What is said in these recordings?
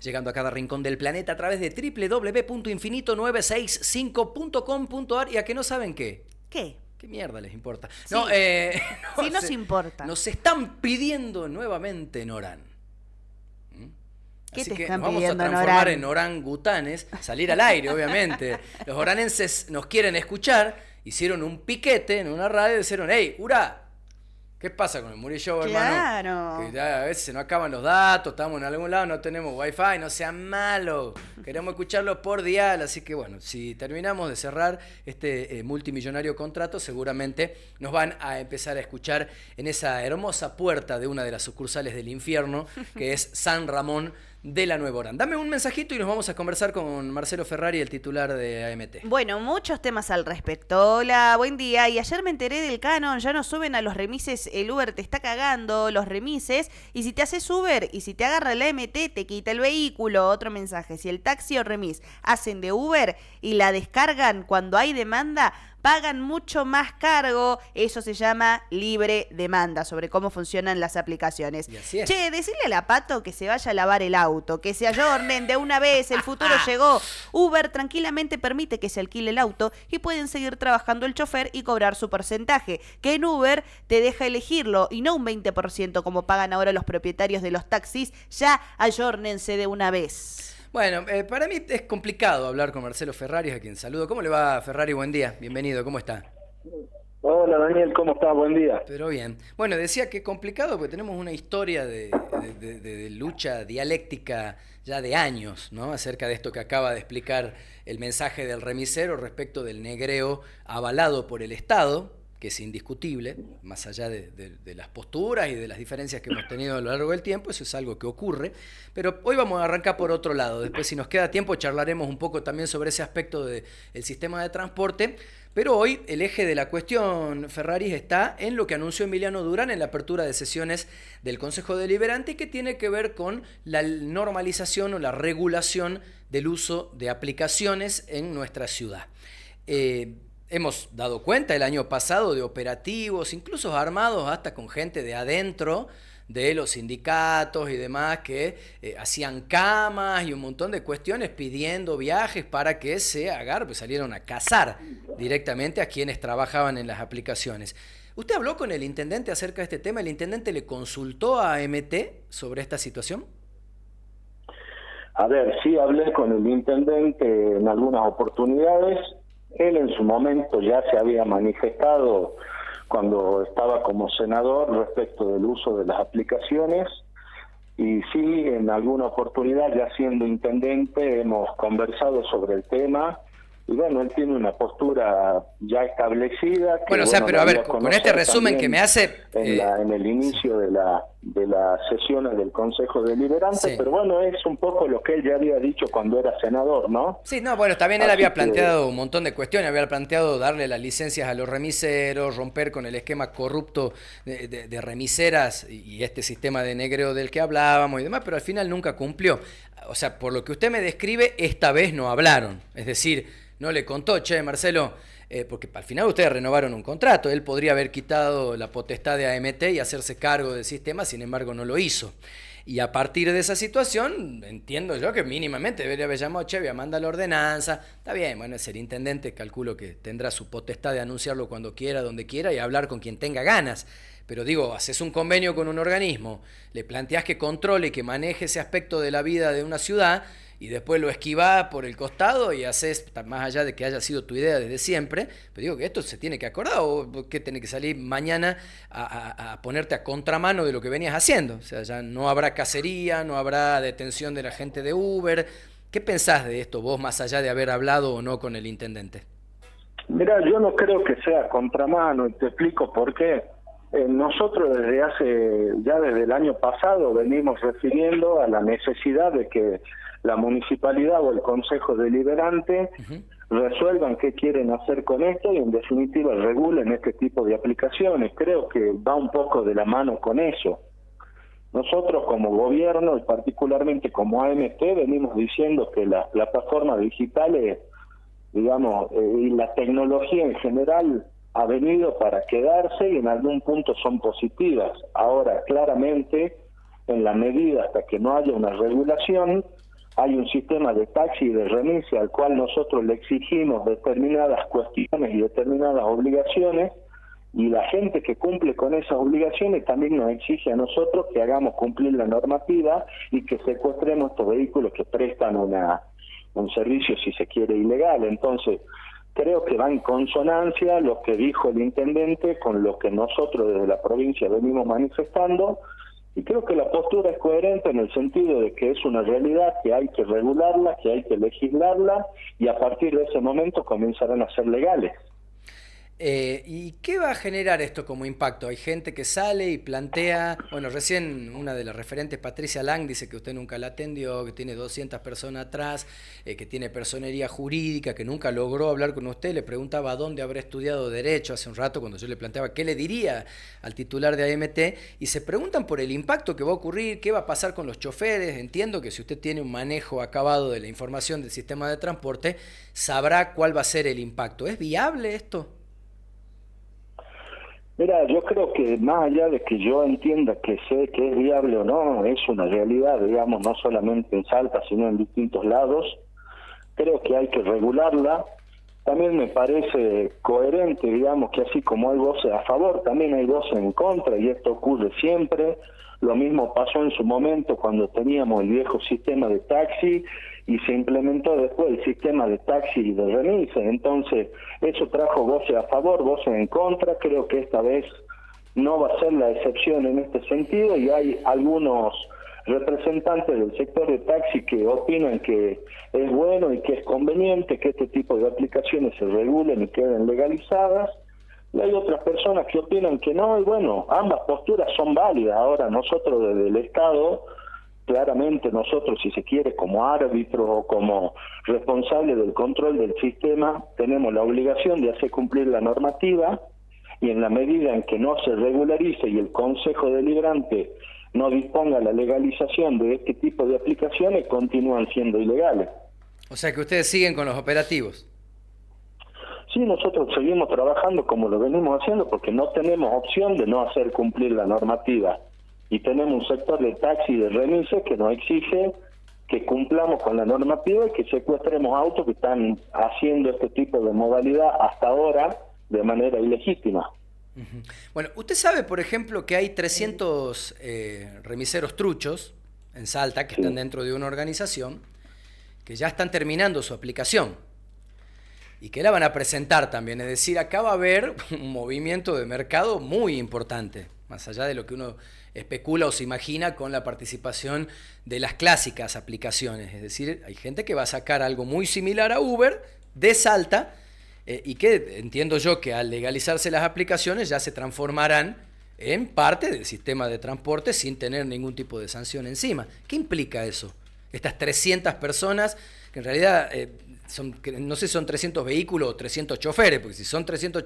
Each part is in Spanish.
llegando a cada rincón del planeta a través de www.infinito965.com.ar. ¿Y a que no saben qué? ¿Qué? ¿Qué mierda les importa? Sí, No, sí nos importa. nos están pidiendo nuevamente en Orán. ¿Qué Así te que están nos vamos a pidiendo en transformar Orán? en orangutanes, salir al aire, obviamente. Los oranenses nos quieren escuchar, hicieron un piquete en una radio y dijeron: hey, Ura, ¿qué pasa con el Murillo, hermano? Claro. Que ya a veces se nos acaban los datos, estamos en algún lado, no tenemos wifi, no sean malos. Queremos escucharlo por dial, así que bueno, si terminamos de cerrar este multimillonario contrato, seguramente nos van a empezar a escuchar en esa hermosa puerta de una de las sucursales del infierno, que es San Ramón de la Nueva Orán. Dame un mensajito y nos vamos a conversar con Marcelo Ferrari, el titular de AMT. Bueno, muchos temas al respecto. Hola, buen día. Y ayer me enteré del canon, ya no suben a los remises, el Uber te está cagando, los remises, y si te haces Uber y si te agarra el AMT te quita el vehículo. Otro mensaje, si el taxi o remis hacen de Uber y la descargan cuando hay demanda, pagan mucho más cargo. Eso se llama libre demanda, sobre cómo funcionan las aplicaciones. Y así es. Che, decirle a la Pato que se vaya a lavar el auto, que se ayornen de una vez, el futuro llegó. Uber tranquilamente permite que se alquile el auto y pueden seguir trabajando el chofer y cobrar su porcentaje, que en Uber te deja elegirlo y no un 20% como pagan ahora los propietarios de los taxis. Ya ayórnense de una vez. Bueno, para mí es complicado hablar con Marcelo Ferrari, a quien saludo. ¿Cómo le va, Ferrari? Buen día, bienvenido, ¿cómo está? Hola Daniel, ¿cómo estás? Buen día. Pero bien. Bueno, decía que es complicado porque tenemos una historia de lucha dialéctica ya de años, ¿no? Acerca de esto que acaba de explicar el mensaje del remisero respecto del negreo avalado por el Estado, que es indiscutible, más allá de las posturas y de las diferencias que hemos tenido a lo largo del tiempo, eso es algo que ocurre. Pero hoy vamos a arrancar por otro lado. Después, si nos queda tiempo, charlaremos un poco también sobre ese aspecto del sistema de transporte. Pero hoy el eje de la cuestión, Ferraris, está en lo que anunció Emiliano Durán en la apertura de sesiones del Consejo Deliberante, y que tiene que ver con la normalización o la regulación del uso de aplicaciones en nuestra ciudad. Hemos dado cuenta el año pasado de operativos, incluso armados hasta con gente de adentro de los sindicatos y demás, que hacían camas y un montón de cuestiones pidiendo viajes para que se agarre, pues salieron a cazar directamente a quienes trabajaban en las aplicaciones. ¿Usted habló con el intendente acerca de este tema? ¿El intendente le consultó a AMT sobre esta situación? A ver, sí hablé con el intendente en algunas oportunidades. Él en su momento ya se había manifestado cuando estaba como senador respecto del uso de las aplicaciones, y sí, en alguna oportunidad, ya siendo intendente, hemos conversado sobre el tema. Y bueno, él tiene una postura ya establecida. Bueno, o sea, pero a ver, con este resumen que me hace... En el inicio de las sesiones del Consejo Deliberante, Sí. Pero bueno, es un poco lo que él ya había dicho cuando era senador, ¿no? Sí, no, bueno, también él había planteado un montón de cuestiones, había planteado darle las licencias a los remiseros, romper con el esquema corrupto de remiseras y este sistema de negreo del que hablábamos y demás, pero al final nunca cumplió. O sea, por lo que usted me describe, esta vez no hablaron, es decir, no le contó: che, Marcelo, porque al final ustedes renovaron un contrato, él podría haber quitado la potestad de AMT y hacerse cargo del sistema, sin embargo no lo hizo. Y a partir de esa situación, entiendo yo que mínimamente debería haber llamado: che, voy a mandar la ordenanza. Está bien, bueno, es el intendente, calculo que tendrá su potestad de anunciarlo cuando quiera, donde quiera, y hablar con quien tenga ganas. Pero digo, haces un convenio con un organismo, le planteás que controle y que maneje ese aspecto de la vida de una ciudad, y después lo esquivás por el costado y haces, más allá de que haya sido tu idea desde siempre, pero digo que esto se tiene que acordar, o que tenés que salir mañana a ponerte a contramano de lo que venías haciendo. O sea, ya no habrá cacería, no habrá detención de la gente de Uber. ¿Qué pensás de esto vos, más allá de haber hablado o no con el intendente? Mira, yo no creo que sea contramano, y te explico por qué. Nosotros desde el año pasado venimos refiriendo a la necesidad de que la municipalidad o el Consejo Deliberante resuelvan qué quieren hacer con esto y en definitiva regulen este tipo de aplicaciones. Creo que va un poco de la mano con eso. Nosotros como gobierno y particularmente como AMT venimos diciendo que las plataformas digitales, digamos, y la tecnología en general ha venido para quedarse y en algún punto son positivas. Ahora, claramente, en la medida hasta que no haya una regulación. Hay un sistema de taxi y de remis al cual nosotros le exigimos determinadas cuestiones y determinadas obligaciones, y la gente que cumple con esas obligaciones también nos exige a nosotros que hagamos cumplir la normativa y que secuestremos estos vehículos que prestan un servicio, si se quiere, ilegal. Entonces, creo que va en consonancia lo que dijo el intendente con lo que nosotros desde la provincia venimos manifestando, y creo que la postura es coherente en el sentido de que es una realidad que hay que regularla, que hay que legislarla, y a partir de ese momento comenzarán a ser legales. ¿Y qué va a generar esto como impacto? Hay gente que sale y plantea, bueno, recién una de las referentes, Patricia Lang, dice que usted nunca la atendió, que tiene 200 personas atrás, que tiene personería jurídica, que nunca logró hablar con usted. Le preguntaba dónde habrá estudiado Derecho hace un rato cuando yo le planteaba qué le diría al titular de AMT, y se preguntan por el impacto que va a ocurrir, qué va a pasar con los choferes. Entiendo que si usted tiene un manejo acabado de la información del sistema de transporte, sabrá cuál va a ser el impacto. ¿Es viable esto? Mira, yo creo que más allá de que yo entienda que sé que es viable o no, es una realidad, digamos, no solamente en Salta, sino en distintos lados. Creo que hay que regularla. También me parece coherente, digamos, que así como hay voces a favor, también hay voces en contra, y esto ocurre siempre. Lo mismo pasó en su momento cuando teníamos el viejo sistema de taxi y se implementó después el sistema de taxi y de remises. Entonces, eso trajo voces a favor, voces en contra. Creo que esta vez no va a ser la excepción en este sentido, y hay algunos representantes del sector de taxi que opinan que es bueno y que es conveniente que este tipo de aplicaciones se regulen y queden legalizadas. Y hay otras personas que opinan que no, y bueno, ambas posturas son válidas. Ahora nosotros desde el Estado, claramente nosotros, si se quiere, como árbitros o como responsables del control del sistema, tenemos la obligación de hacer cumplir la normativa, y en la medida en que no se regularice y el Consejo Deliberante no disponga la legalización de este tipo de aplicaciones, continúan siendo ilegales. O sea que ustedes siguen con los operativos. Sí, nosotros seguimos trabajando como lo venimos haciendo porque no tenemos opción de no hacer cumplir la normativa. Y tenemos un sector de taxi y de remises que nos exige que cumplamos con la normativa y que secuestremos autos que están haciendo este tipo de modalidad hasta ahora de manera ilegítima. Bueno, usted sabe, por ejemplo, que hay 300 remiseros truchos en Salta que están dentro de una organización que ya están terminando su aplicación y que la van a presentar también. Es decir, acá va a haber un movimiento de mercado muy importante, más allá de lo que uno especula o se imagina con la participación de las clásicas aplicaciones. Es decir, hay gente que va a sacar algo muy similar a Uber de Salta, y que entiendo yo que al legalizarse las aplicaciones ya se transformarán en parte del sistema de transporte sin tener ningún tipo de sanción encima. ¿Qué implica eso? Estas 300 personas, que en realidad no sé si son 300 vehículos o 300 choferes, porque si son 300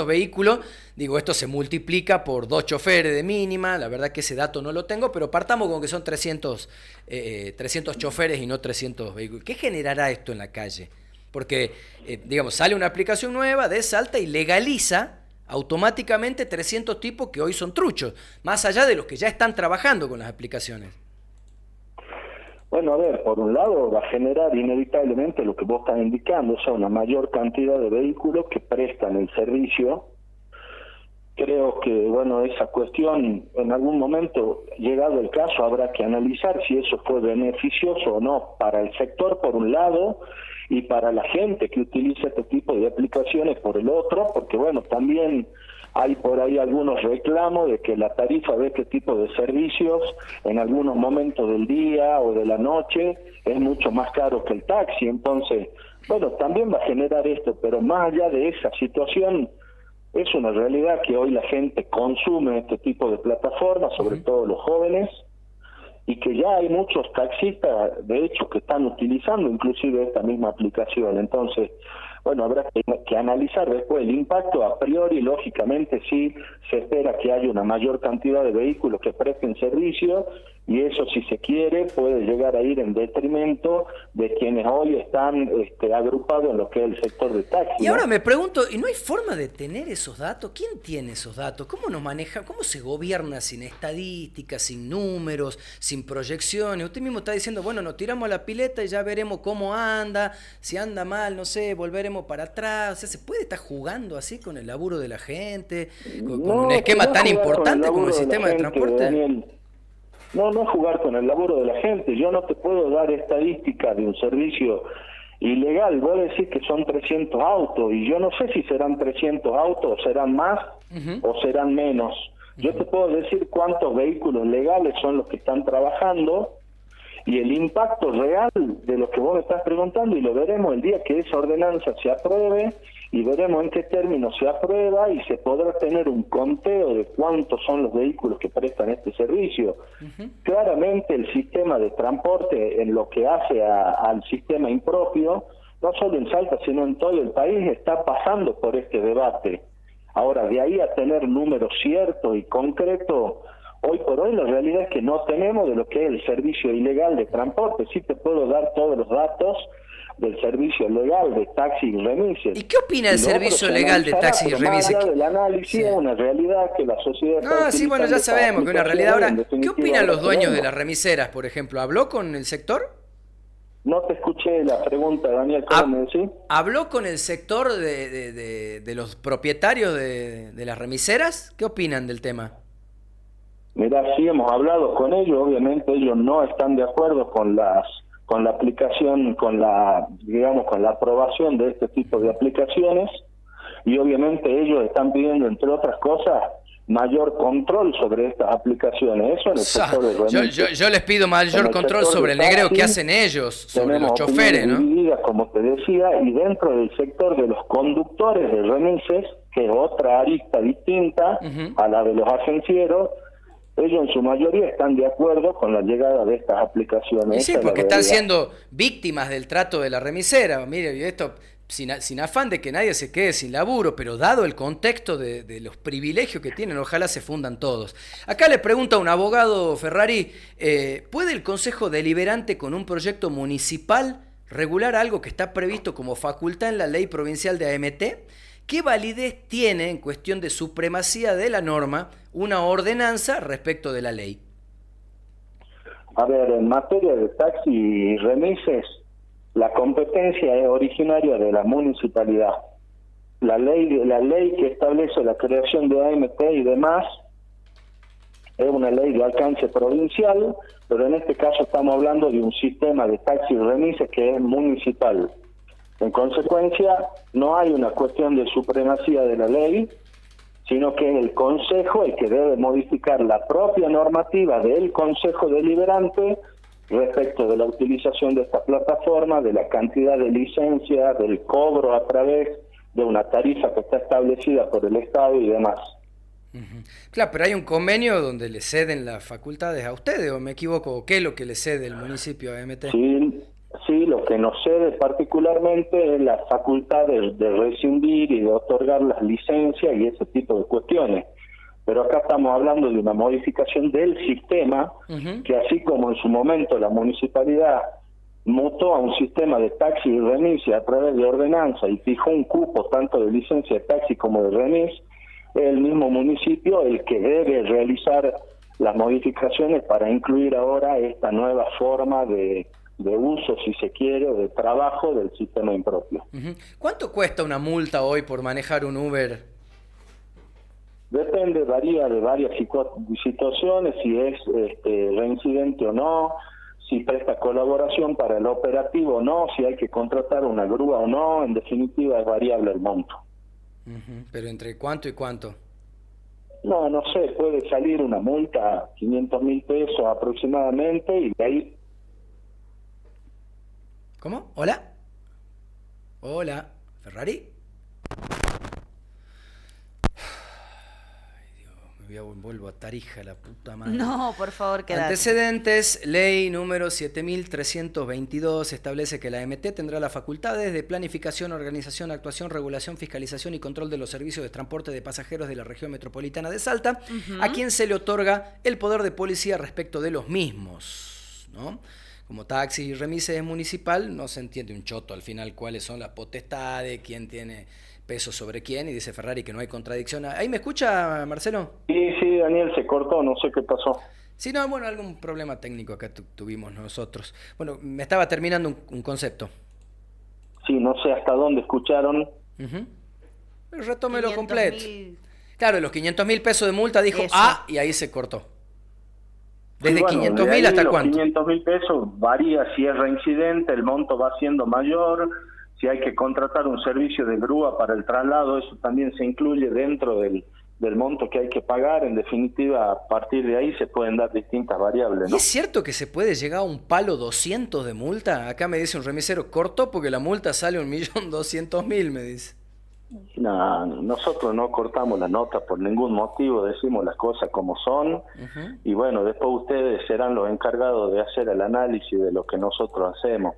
vehículos, digo, esto se multiplica por 2 choferes de mínima. La verdad que ese dato no lo tengo, pero partamos con que son 300 choferes y no 300 vehículos. ¿Qué generará esto en la calle? Porque, digamos, sale una aplicación nueva de Salta y legaliza automáticamente 300 tipos que hoy son truchos, más allá de los que ya están trabajando con las aplicaciones. Bueno, a ver, por un lado va a generar inevitablemente lo que vos estás indicando, o sea, una mayor cantidad de vehículos que prestan el servicio. Creo que, bueno, esa cuestión en algún momento, llegado el caso, habrá que analizar si eso fue beneficioso o no para el sector por un lado y para la gente que utiliza este tipo de aplicaciones por el otro, porque bueno, también hay por ahí algunos reclamos de que la tarifa de este tipo de servicios en algunos momentos del día o de la noche es mucho más caro que el taxi. Entonces, bueno, también va a generar esto, pero más allá de esa situación, es una realidad que hoy la gente consume este tipo de plataformas, sobre todo los jóvenes, y que ya hay muchos taxistas, de hecho, que están utilizando inclusive esta misma aplicación. Entonces, bueno, habrá que analizar después el impacto. A priori, lógicamente, sí se espera que haya una mayor cantidad de vehículos que presten servicio, y eso, si se quiere, puede llegar a ir en detrimento de quienes hoy están agrupados en lo que es el sector de taxi. Y ahora me pregunto, ¿y no hay forma de tener esos datos? ¿Quién tiene esos datos? ¿Cómo nos maneja? ¿Cómo se gobierna sin estadísticas, sin números, sin proyecciones? Usted mismo está diciendo, bueno, nos tiramos a la pileta y ya veremos cómo anda, si anda mal, no sé, volveremos para atrás. O sea, ¿se puede estar jugando así con el laburo de la gente? Con un esquema tan importante como el sistema de transporte. Daniel. No es jugar con el laburo de la gente. Yo no te puedo dar estadísticas de un servicio ilegal. Vos decís que son 300 autos y yo no sé si serán 300 autos, o serán más o serán menos. Yo te puedo decir cuántos vehículos legales son los que están trabajando y el impacto real de lo que vos me estás preguntando, y lo veremos el día que esa ordenanza se apruebe y veremos en qué términos se aprueba y se podrá tener un conteo de cuántos son los vehículos que prestan este servicio. Claramente el sistema de transporte, en lo que hace al sistema impropio, no solo en Salta sino en todo el país, está pasando por este debate. Ahora, de ahí a tener números ciertos y concretos, hoy por hoy la realidad es que no tenemos de lo que es el servicio ilegal de transporte. Sí te puedo dar todos los datos del servicio legal de taxi y remises. ¿Y qué opina el servicio legal de taxi y remises? Más allá del análisis, es una realidad que la sociedad... Ah, sí, bueno, ya sabemos que es una realidad. Ahora, ¿qué opinan los dueños de las remiseras, por ejemplo? ¿Habló con el sector? No te escuché la pregunta, Daniel, ¿cómo me decís? ¿Habló con el sector de los propietarios de las remiseras? ¿Qué opinan del tema? Mirá, sí hemos hablado con ellos, obviamente ellos no están de acuerdo con la aplicación, con la aprobación de este tipo de aplicaciones, y obviamente ellos están pidiendo, entre otras cosas, mayor control sobre estas aplicaciones. Eso en el sector de remises. Yo les pido mayor control sobre el negreo que hacen ellos, sobre los choferes, ¿no? Divididas, como te decía, y dentro del sector de los conductores de remises, que es otra arista distinta a la de los agencieros, ellos en su mayoría están de acuerdo con la llegada de estas aplicaciones. Sí, porque están siendo víctimas del trato de la remisera. Mire, esto sin afán de que nadie se quede sin laburo, pero dado el contexto de los privilegios que tienen, ojalá se fundan todos. Acá le pregunta un abogado, Ferrari, ¿puede el Consejo Deliberante con un proyecto municipal regular algo que está previsto como facultad en la ley provincial de AMT? ¿Qué validez tiene en cuestión de supremacía de la norma una ordenanza respecto de la ley? A ver, en materia de taxi y remises, la competencia es originaria de la municipalidad. La ley que establece la creación de AMT y demás es una ley de alcance provincial, pero en este caso estamos hablando de un sistema de taxi y remises que es municipal. En consecuencia, no hay una cuestión de supremacía de la ley, sino que es el Consejo el que debe modificar la propia normativa del Consejo Deliberante respecto de la utilización de esta plataforma, de la cantidad de licencias, del cobro a través de una tarifa que está establecida por el Estado y demás. Claro, pero hay un convenio donde le ceden las facultades a ustedes, ¿o me equivoco? ¿Qué es lo que le cede el municipio a AMT? Sí, lo que nos cede particularmente es la facultad de rescindir y de otorgar las licencias y ese tipo de cuestiones. Pero acá estamos hablando de una modificación del sistema, que así como en su momento la municipalidad mutó a un sistema de taxi y remis a través de ordenanza y fijó un cupo tanto de licencia de taxi como de remis, es el mismo municipio el que debe realizar las modificaciones para incluir ahora esta nueva forma de uso, si se quiere, o de trabajo del sistema impropio. ¿Cuánto cuesta una multa hoy por manejar un Uber? Depende, varía de varias situaciones, si es reincidente o no, si presta colaboración para el operativo o no, si hay que contratar una grúa o no, en definitiva es variable el monto. ¿Pero entre cuánto y cuánto? No sé, puede salir una multa, 500.000 pesos aproximadamente, y de ahí... ¿Cómo? ¿Hola? Hola, ¿Ferrari? Ay, Dios, me Vuelvo a Tarija, la puta madre. No, por favor, quédate. Antecedentes, ley número 7322 establece que la MT tendrá las facultades de planificación, organización, actuación, regulación, fiscalización y control de los servicios de transporte de pasajeros de la región metropolitana de Salta, a quien se le otorga el poder de policía respecto de los mismos, ¿no? Como taxi y remises municipal, no se entiende un choto al final cuáles son las potestades, quién tiene peso sobre quién, y dice Ferrari que no hay contradicción. ¿Ahí me escucha, Marcelo? Sí, Daniel, se cortó, no sé qué pasó. Sí, no, bueno, algún problema técnico acá tuvimos nosotros. Bueno, me estaba terminando un concepto. Sí, no sé hasta dónde escucharon. Pero retómelo completo. 500.000. Claro, los 500.000 pesos de multa dijo Eso. y ahí se cortó. Desde Sí, bueno, 500.000 hasta los cuánto. 500.000 pesos varía si es reincidente, el monto va siendo mayor, si hay que contratar un servicio de grúa para el traslado, eso también se incluye dentro del monto que hay que pagar. En definitiva, a partir de ahí se pueden dar distintas variables, ¿Y ¿no? es cierto que se puede llegar a un palo 200 de multa? Acá me dice un remisero, cortó porque la multa sale 1.200.000, me dice. No, nosotros no cortamos la nota por ningún motivo, decimos las cosas como son, y bueno, después ustedes serán los encargados de hacer el análisis de lo que nosotros hacemos.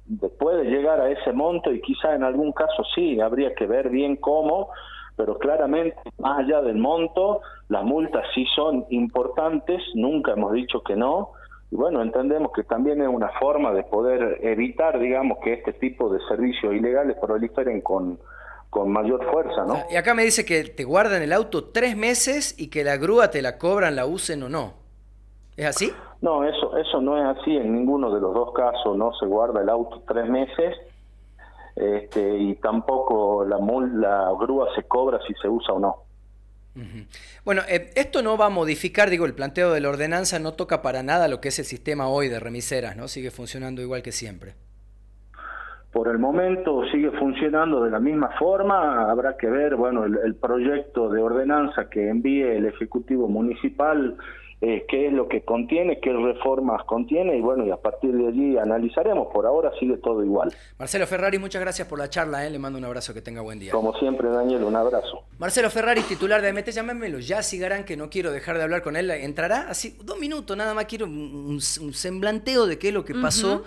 Después de llegar a ese monto, y quizá en algún caso sí, habría que ver bien cómo, pero claramente, más allá del monto, las multas sí son importantes, nunca hemos dicho que no, y bueno, entendemos que también es una forma de poder evitar, digamos, que este tipo de servicios ilegales proliferen con mayor fuerza, ¿no? Y acá me dice que te guardan el auto 3 meses y que la grúa te la cobran, la usen o no. ¿Es así? No, eso no es así en ninguno de los dos casos, no se guarda el auto 3 meses, y tampoco la grúa se cobra si se usa o no. Bueno, esto no va a modificar, digo, el planteo de la ordenanza no toca para nada lo que es el sistema hoy de remiseras, ¿no? Sigue funcionando igual que siempre. Por el momento sigue funcionando de la misma forma, habrá que ver, bueno, el proyecto de ordenanza que envíe el Ejecutivo Municipal, qué es lo que contiene, qué reformas contiene, y bueno, y a partir de allí analizaremos. Por ahora sigue todo igual. Marcelo Ferrari, muchas gracias por la charla, le mando un abrazo, que tenga buen día. Como siempre, Daniel, un abrazo. Marcelo Ferrari, titular de AMT, llámemelo ya, Sigarán, que no quiero dejar de hablar con él. Entrará así 2 minutos, nada más quiero un semblanteo de qué es lo que pasó